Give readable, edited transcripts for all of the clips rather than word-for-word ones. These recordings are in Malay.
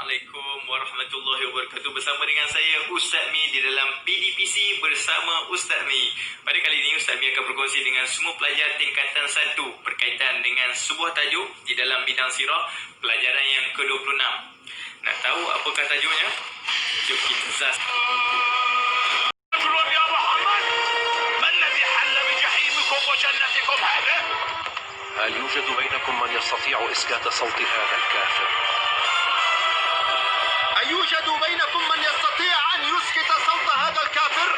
Assalamualaikum warahmatullahi wabarakatuh. Bersama dengan saya Ustaz Mi di dalam PDPC bersama Ustaz Mi. Pada kali ini Ustaz Mi akan berkongsi dengan semua pelajar tingkatan 1 berkaitan dengan sebuah tajuk di dalam bidang sirah, pelajaran yang ke-26. Nak tahu apakah tajuknya? Jom kita zas. هل يوجد بينكم من يستطيع إسكات صوت هذا الكافر؟ أيوجد بينكم من يستطيع أن يسكت صوت هذا الكافر؟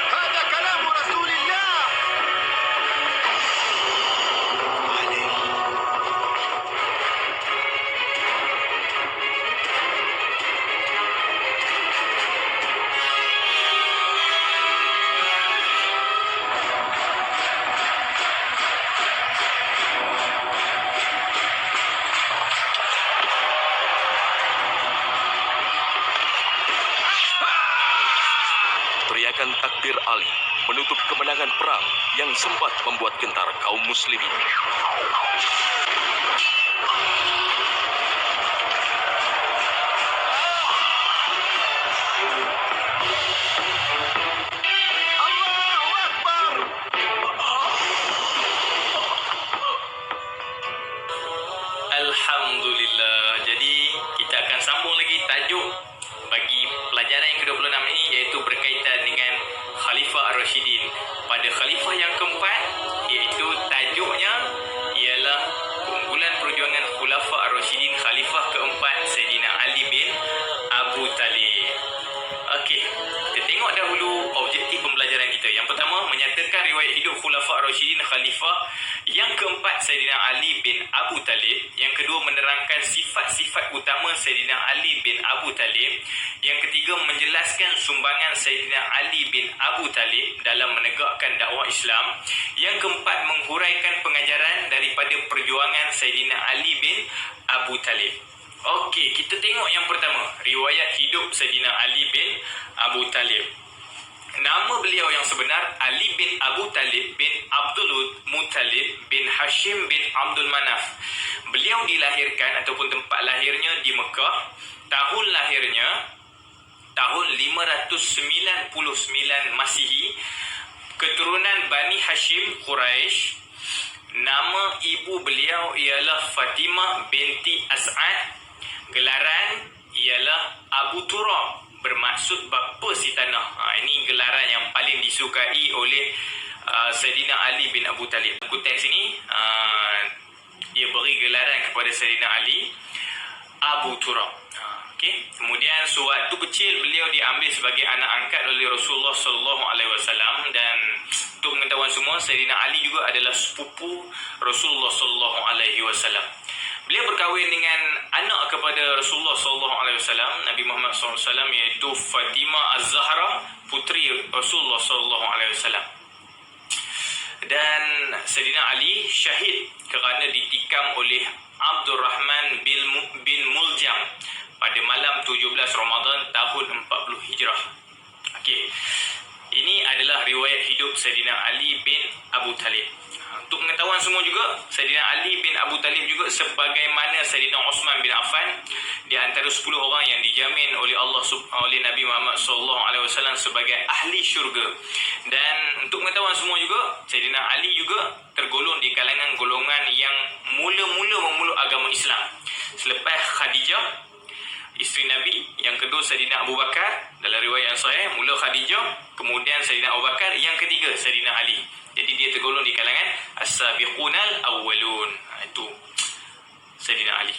هذا كلام رسول الله. Teriakan takbir Ali menutup kemenangan perang yang sempat membuat gentar kaum muslimin. Allahu Akbar. Alhamdulillah. Jadi kita akan sambung lagi tajuk bagi pelajaran yang ke-26 ini, iaitu berkaitan dengan Khalifah Ar-Rashidin. Pada Khalifah yang keempat, iaitu tajuknya ialah keunggulan perjuangan Khulafa Ar-Rashidin, Khalifah keempat Sayyidina Ali bin Abu Talib. Okey, kita tengok dahulu objektif pembelajaran kita. Yang pertama, menyatakan riwayat hidup Khulafa Ar-Rashidin Khalifah yang keempat Sayyidina Ali bin Abu Talib. Yang kedua, menerangkan sifat-sifat utama Sayyidina Ali bin Abu Talib. Yang ketiga, menjelaskan sumbangan Sayyidina Ali bin Abu Talib dalam menegakkan dakwah Islam. Yang keempat, menghuraikan pengajaran daripada perjuangan Sayyidina Ali bin Abu Talib. Okey, kita tengok yang pertama, riwayat hidup Sayyidina Ali bin Abu Talib. Nama beliau yang sebenar Ali bin Abu Talib bin Abdul Muttalib bin Hashim bin Abdul Manaf. Beliau dilahirkan ataupun tempat lahirnya di Mekah. Tahun lahirnya tahun 599 Masihi. Keturunan Bani Hashim Quraisy. Nama ibu beliau ialah Fatimah binti As'ad. Gelaran ialah Abu Turab, bermaksud bapa si tanah. Ini gelaran yang paling disukai oleh Sayyidina Ali bin Abu Talib. Buku teks ini dia beri gelaran kepada Sayyidina Ali Abu Turab. Okay. Kemudian sewaktu kecil beliau diambil sebagai anak angkat oleh Rasulullah SAW, dan untuk pengetahuan semua, Sayyidina Ali juga adalah sepupu Rasulullah SAW. Beliau berkahwin dengan anak kepada Rasulullah SAW, Nabi Muhammad SAW, iaitu Fatimah Az-Zahra, puteri Rasulullah SAW. Dan Sayyidina Ali syahid kerana ditikam oleh Abdul Rahman bin Muljam pada malam 17 Ramadan tahun 40 Hijrah. Okey. Ini adalah riwayat hidup Sayyidina Ali bin Abu Talib. Untuk pengetahuan semua juga, Sayyidina Ali bin Abu Talib juga sebagaimana Sayyidina Osman bin Affan di antara 10 orang yang dijamin oleh Allah oleh Nabi Muhammad SAW sebagai ahli syurga. Dan untuk pengetahuan semua juga, Sayyidina Ali juga tergolong di kalangan golongan yang mula-mula memeluk agama Islam. Selepas Khadijah, isteri Nabi, yang kedua Sayyidina Abu Bakar, dalam riwayat yang sahih, mula Khadijah, kemudian Sayyidina Abu Bakar, yang ketiga Sayyidina Ali. Jadi dia tergolong di kalangan as-sabiqunal awwalun. Itu Sayyidina Ali.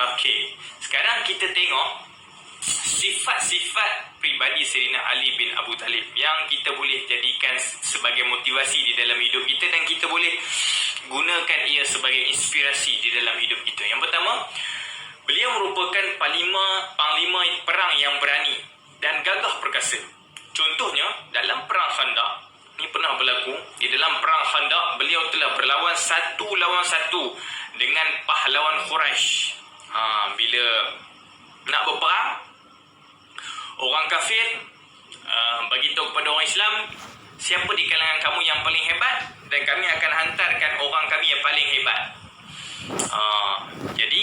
Okey, sekarang kita tengok sifat-sifat pribadi Sayyidina Ali bin Abu Talib yang kita boleh jadikan sebagai motivasi di dalam hidup kita, dan kita boleh gunakan ia sebagai inspirasi di dalam hidup kita. Yang pertama, beliau merupakan panglima perang yang berani dan gagah perkasa. Contohnya, dalam perang Khandaq, ini pernah berlaku. Di dalam perang Khandaq, beliau telah berlawan satu lawan satu dengan pahlawan Quraisy. Bila nak berperang, orang kafir bagi tahu kepada orang Islam, siapa di kalangan kamu yang paling hebat, dan kami akan hantarkan orang kami yang paling hebat. Jadi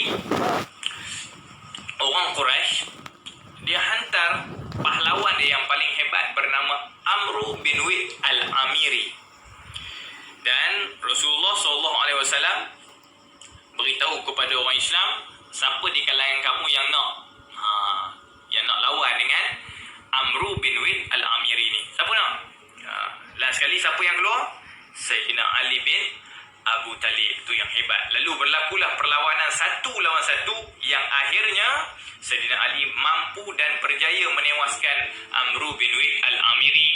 orang Quraisy dia hantar pahlawan dia yang paling hebat bernama Amru bin Wid al-Amiri. Dan Rasulullah SAW beritahu kepada orang Islam, siapa di kalangan kamu yang nak lawan dengan Amru bin Wid al-Amiri ni? Siapa nak? Last sekali siapa yang keluar? Sayyidina Ali bin Abu Talib. Itu yang hebat. Lalu berlakulah perlawanan 1 lawan 1 yang akhirnya Sayyidina Ali mampu dan berjaya menewaskan Amru bin Wid al-Amiri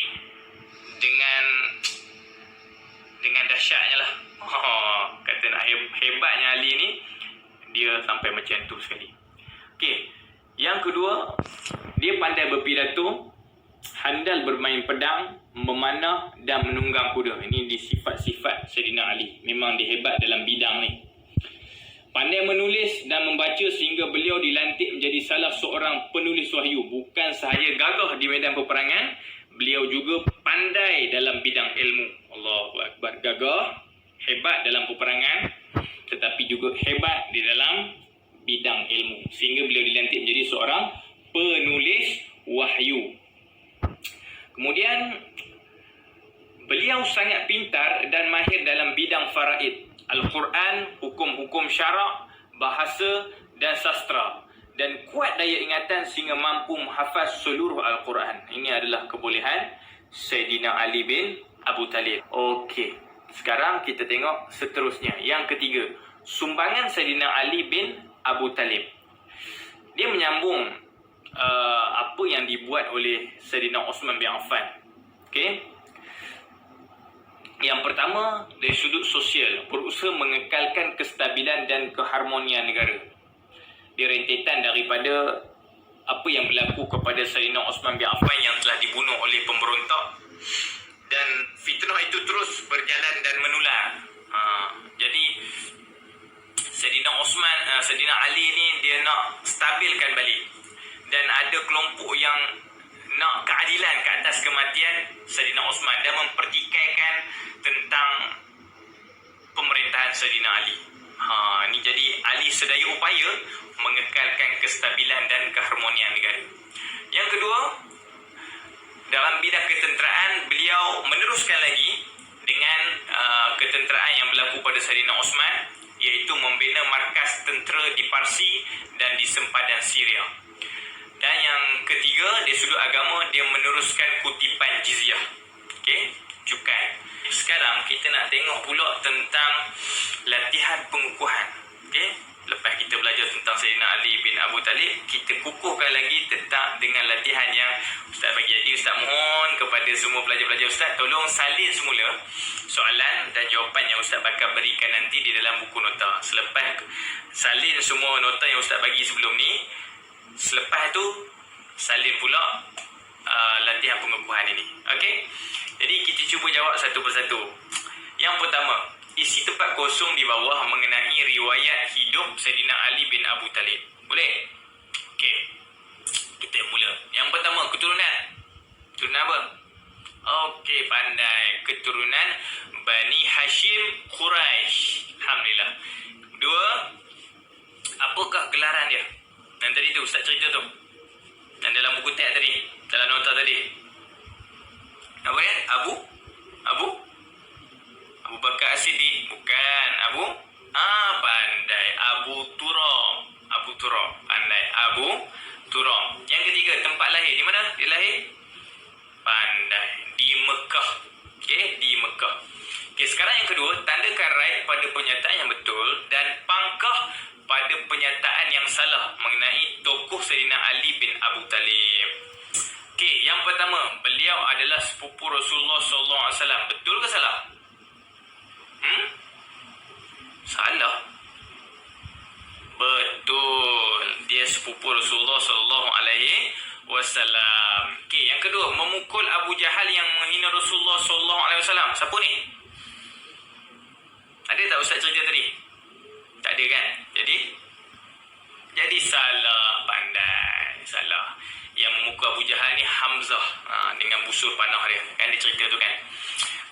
dengan dahsyatnya lah. Kata nak hebatnya Ali ni, dia sampai macam tu sekali. Okey, yang kedua, dia pandai berpidato, handal bermain pedang, memanah dan menunggang kuda. Ini di sifat-sifat Sayyidina Ali. Memang dia hebat dalam bidang ni. Pandai menulis dan membaca sehingga beliau dilantik menjadi salah seorang penulis wahyu. Bukan sahaja gagah di medan peperangan, beliau juga pandai dalam bidang ilmu. Allahu Akbar. Gagah, hebat dalam peperangan, tetapi juga hebat di dalam bidang ilmu. Sehingga beliau dilantik menjadi seorang penulis wahyu. Kemudian, beliau sangat pintar dan mahir dalam bidang faraid, Al-Quran, hukum-hukum syarak, bahasa dan sastra. Dan kuat daya ingatan sehingga mampu menghafaz seluruh Al-Quran. Ini adalah kebolehan Sayyidina Ali bin Abu Talib. Okey, sekarang kita tengok seterusnya. Yang ketiga, sumbangan Sayyidina Ali bin Abu Talib. Dia menyambung apa yang dibuat oleh Sayyidina Osman bin Affan. Okey. Yang pertama, dari sudut sosial, berusaha mengekalkan kestabilan dan keharmonian negara. Dia rentetan daripada apa yang berlaku kepada Sayyidina Osman bin Affan yang telah dibunuh oleh pemberontak, dan fitnah itu terus berjalan dan menular. Jadi Sayyidina Ali ni dia nak stabilkan balik, dan ada kelompok yang nak keadilan ke atas kematian Sayyidina Osman dan mempertikaikan tentang pemerintahan Sayyidina Ali. Ini jadi Ali sedaya upaya mengekalkan kestabilan dan keharmonian negara. Yang kedua, dalam bidang ketenteraan, beliau meneruskan lagi dengan ketenteraan yang berlaku pada Sayyidina Osman, iaitu membina markas tentera di Parsi dan di sempadan Syria. Dan yang ketiga, dari sudut agama, dia meneruskan kutipan jizyah. Okey, cukai. Sekarang kita nak tengok pula tentang latihan pengukuhan. Okey, lepas kita belajar tentang Sayyidina Ali bin Abu Talib, kita kukuhkan lagi tentang dengan latihan yang Ustaz bagi. Jadi Ustaz mohon kepada semua pelajar-pelajar Ustaz, tolong salin semula soalan dan jawapan yang Ustaz bakal berikan nanti di dalam buku nota. Selepas salin semua nota yang Ustaz bagi sebelum ni, selepas tu salin pula latihan pengukuhan ini. Okey, jadi kita cuba jawab satu persatu. Yang pertama, isi tempat kosong di bawah mengenai riwayat hidup Sayyidina Ali bin Abu Talib. Boleh? Okey, kita mula. Yang pertama, keturunan. Keturunan apa? Okey, pandai. Keturunan Bani Hashim Quraisy. Alhamdulillah. Dua, apakah gelaran dia? Dan tadi tu Ustaz cerita tu, dan dalam buku teks tadi, dalam nota tadi, apa ya? Abu Bakar As-Siddiq. Bukan. Pandai. Abu Turab. Pandai. Abu Turab. Yang ketiga, tempat lahir. Di mana dia lahir? Pandai. Di Mekah. Okey, di Mekah. Okey, sekarang yang kedua, tandakan right pada pernyataan yang betul dan pangkah pada pernyataan yang salah mengenai tokoh Sayyidina Ali bin Abu Talib. Okey, yang pertama, beliau adalah sepupu Rasulullah SAW. Betul ke salah? Salah. Betul. Dia sepupu Rasulullah SAW. Okey, yang kedua, memukul Abu Jahal yang menghina Rasulullah SAW. Siapa ni? Ada tak Ustaz cerita tadi? Tak ada kan? Jadi salah. Pandai. Salah. yang memukul Abu Jahal ni Hamzah dengan busur panah dia. Kan dia cerita tu kan.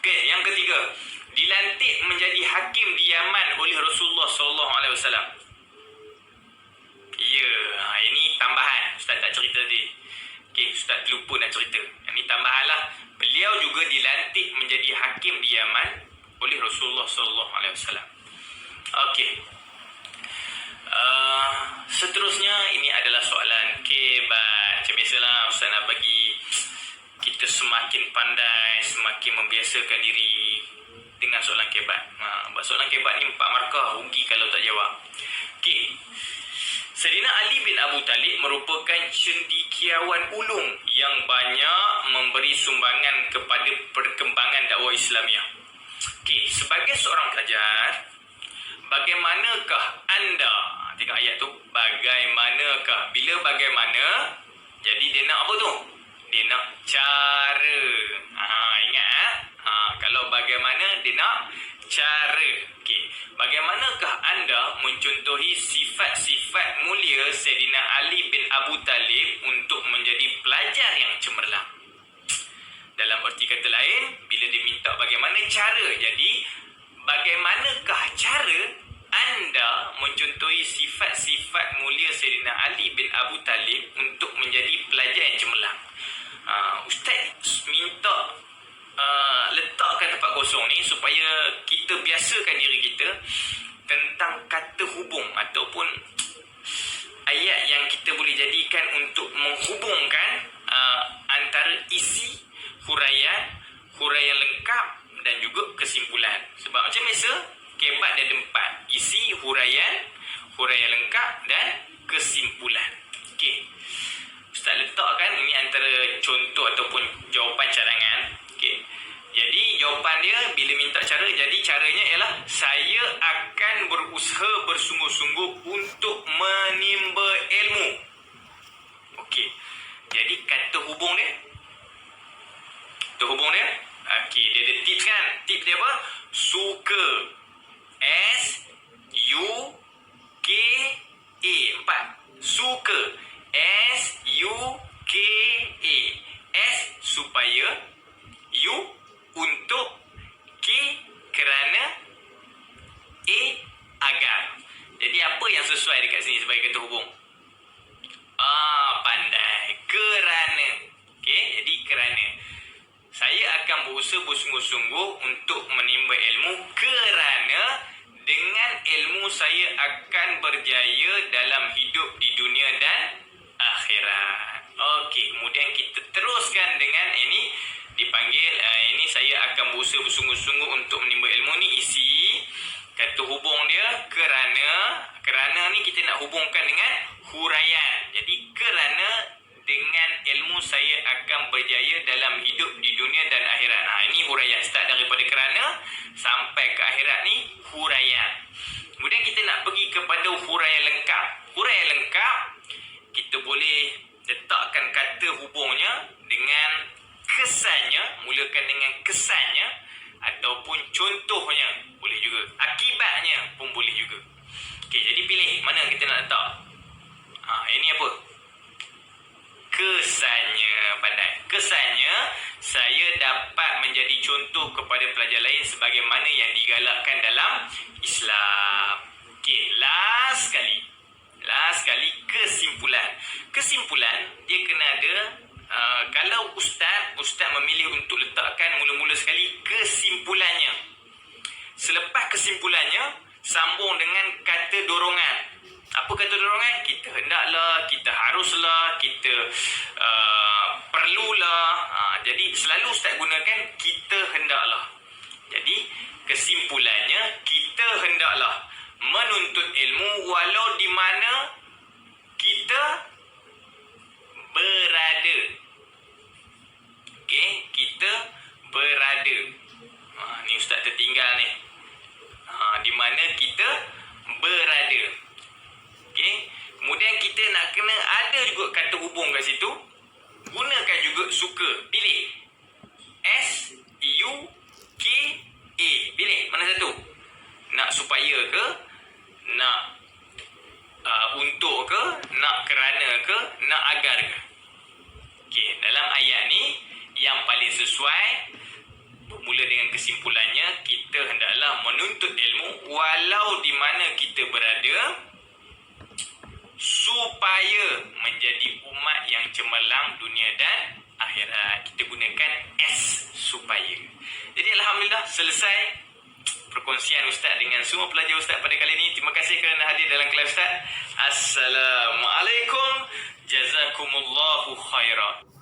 Okey, yang ketiga, dilantik menjadi hakim di Yaman oleh Rasulullah sallallahu alaihi wasallam. Ya, ini tambahan. Ustaz tak cerita tadi. Okey, Ustaz lupa nak cerita. Ini tambahan lah. Beliau juga dilantik menjadi hakim di Yaman oleh Rasulullah sallallahu alaihi wasallam. Okey. Seterusnya ini adalah soalan kebat. Macam biasalah Ustaz nak bagi kita semakin pandai, semakin membiasakan diri dengan soalan kebat. Soalan kebat ni 4 markah, rugi kalau tak jawab. Okey. Sayyidina Ali bin Abu Talib merupakan cendekiawan ulung yang banyak memberi sumbangan kepada perkembangan dakwah Islamiah. Okey, sebagai seorang pelajar, bagaimanakah anda, tengok ayat tu, bagaimanakah, bila bagaimana, jadi dia nak apa tu? Dia nak cara. Ingat kalau bagaimana dia nak cara. Okey, bagaimanakah anda mencontohi sifat-sifat mulia Sayyidina Ali bin Abu Talib untuk menjadi pelajar yang cemerlang? Dalam erti kata lain, bila diminta bagaimana cara, jadi bagaimanakah cara anda mencontohi sifat-sifat mulia Sayyidina Ali bin Abu Talib untuk menjadi pelajar yang cemerlang? Ustaz minta letakkan tempat kosong ni supaya kita biasakan diri kita tentang kata hubung ataupun ayat yang kita boleh jadikan untuk menghubungkan antara isi huraian lengkap dan juga kesimpulan. Sebab macam biasa, kebat dia ada 4. Isi, huraian lengkap dan kesimpulan. Okey. Ustaz letakkan ini antara contoh ataupun jawapan cadangan. Okey. Jadi jawapan dia bila minta cara, jadi caranya ialah saya akan berusaha bersungguh-sungguh untuk menimba ilmu. Okey. Jadi kata hubung dia. Okey, dia ada tips kan? Tips dia apa? Suka. S-U-K-A. 4. Suka. S-U-K-A. S supaya, U untuk, K kerana, A agar. Jadi apa yang sesuai dekat sini sebagai kata hubung? Pandai. Kerana. Okey, jadi kerana. Saya akan berusaha bersungguh-sungguh untuk menimba ilmu kerana dengan ilmu saya akan berjaya dalam hidup di dunia dan akhirat. Okey, kemudian kita teruskan dengan ini dipanggil ini saya akan berusaha bersungguh-sungguh untuk menimba ilmu ni, isi kata hubung dia kerana ni kita nak hubungkan dengan huraian. Jadi kerana dengan ilmu saya akan berjaya dalam hidup di dunia dan akhirat. Ini huraian. Start daripada kerana sampai ke akhirat ni huraian. Kemudian kita nak pergi kepada huraian lengkap. Huraian lengkap, kita boleh letakkan kata hubungnya dengan kesannya, mulakan dengan kesannya ataupun contohnya boleh juga. Akibatnya pun boleh juga. Okey, jadi pilih mana kita nak letak. Ini apa? Kesannya. Pandai. Kesannya, saya dapat menjadi contoh kepada pelajar lain sebagaimana yang digalakkan dalam Islam. Okey, last sekali kesimpulan. Kesimpulan, dia kena ada kalau ustaz memilih untuk letakkan mula-mula sekali kesimpulannya. Selepas kesimpulannya, sambung dengan kata dorongan. Apa kata dorongan? Kita hendaklah, kita haruslah, kita perlulah. Jadi selalu ustaz gunakan kita hendaklah. Jadi kesimpulannya, kita hendaklah menuntut ilmu walau di mana kita berada. Okey, kita berada. Ni ustaz tertinggal ni. Di mana kita berada. Okey, kemudian kita nak kena ada juga kata hubung kat situ. Gunakan juga suka. Pilih S-U-K-A. Pilih mana satu? Nak supaya ke? Nak untuk ke? Nak kerana ke? Nak agar ke? ayat ni yang paling sesuai bermula dengan kesimpulannya, kita hendaklah menuntut ilmu walau di mana kita berada, supaya menjadi umat yang cemerlang dunia dan akhirat. Kita gunakan S, supaya. Jadi alhamdulillah selesai perkongsian Ustaz dengan semua pelajar Ustaz pada kali ini. Terima kasih kerana hadir dalam kelas Ustaz. Assalamualaikum. Jazakumullahu khairan.